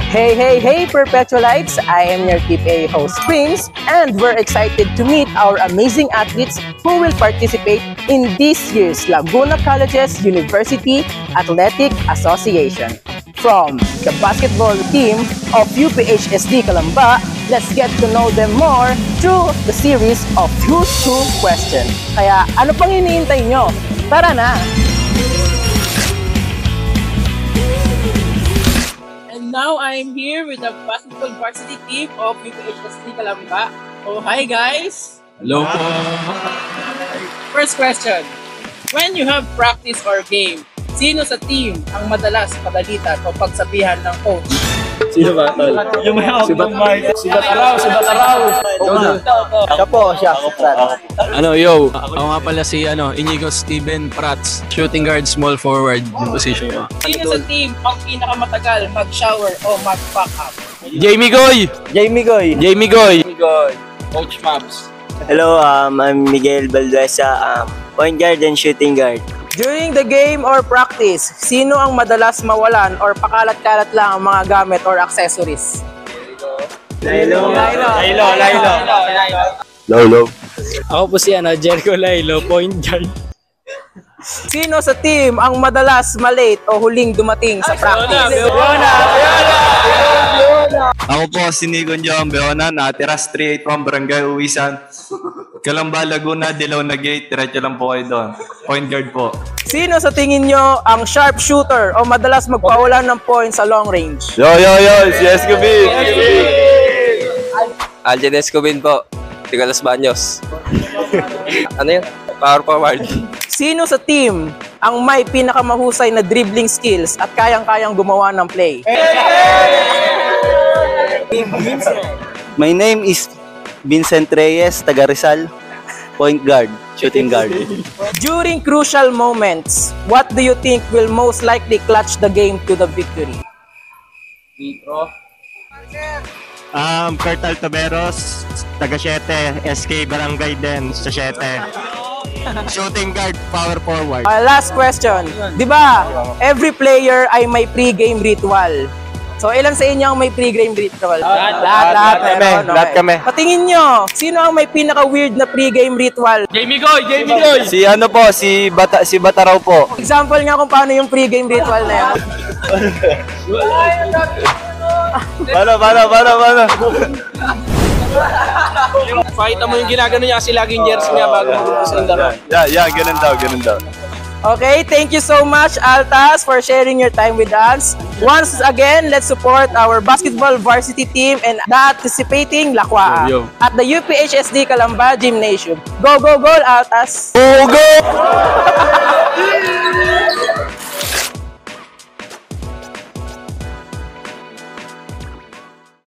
Hey, Perpetualites! I am your TPA host, Prince, and we're excited to meet our amazing athletes who will participate in this year's Laguna Colleges University Athletic Association. From the basketball team of UPHSD Calamba, let's get to know them more through the series of Who's Who question. Kaya ano pang iniintay nyo? Tara na! And now I'm here with the basketball varsity team of UPHSD Calamba. Oh, hi guys! Hello po! First question. When you have practice or game, sino sa team ang madalas pagalitan o pagsabihan ng coach? Sino ba, tol? Yung may hawak ng mic. Si Bataraw! Siya. Ano, yo! Ako nga pala si Inigo Steven Prats. Shooting guard, small forward yung position ko. Sino sa team ang pinakamatagal mag-shower o mag-pack up? Jamie Goy! Coach Mabs. Hello, I'm Miguel Balduesa, point guard and shooting guard. During the game or practice, sino ang madalas mawalan or pakalat-kalat lang ang mga gamit or accessories? Lailo. Ako po si Jericho Lailo, point guard. Sino sa team ang madalas malate o huling dumating sa practice? Ako po si Nigon Jong Beona, natira straight from Barangay Uwisan. Calamba, Laguna, Dilaw na Gate, diretso lang po kayo doon. Point guard po. Sino sa tingin nyo ang sharp shooter o madalas magpawalan ng points sa long range? Yo! Si Escobin! Aljen Escobin po, tiga Los Baños. Ano yun? Power forward. Sino sa team ang may pinakamahusay na dribbling skills at kayang-kayang gumawa ng play? My name is Vincent Reyes, taga Rizal, point guard, shooting guard. During crucial moments, what do you think will most likely clutch the game to the victory? Kurt Altaveros, taga 7, SK Barangay din sa 7. Shooting guard, power forward. Last question. Di ba, every player ay may pre-game ritual. So, ilan sa inyo ang may pre-game ritual? Lahat kami. Patingin nyo, sino ang may pinaka-weird na pre-game ritual? Jamie Goy! Si Bataraw po. Example nga kung paano yung pre-game ritual na yan. Paano? Pakita mo yung ginagano niya kasi laging jersey niya bago mag-umpisa yung laro. Yeah, ganun daw. Okay, thank you so much, Altas, for sharing your time with us. Once again, let's support our basketball varsity team and the anticipating Lakwaa at the UPHSD Calamba Gymnasium. Go, Altas! Go!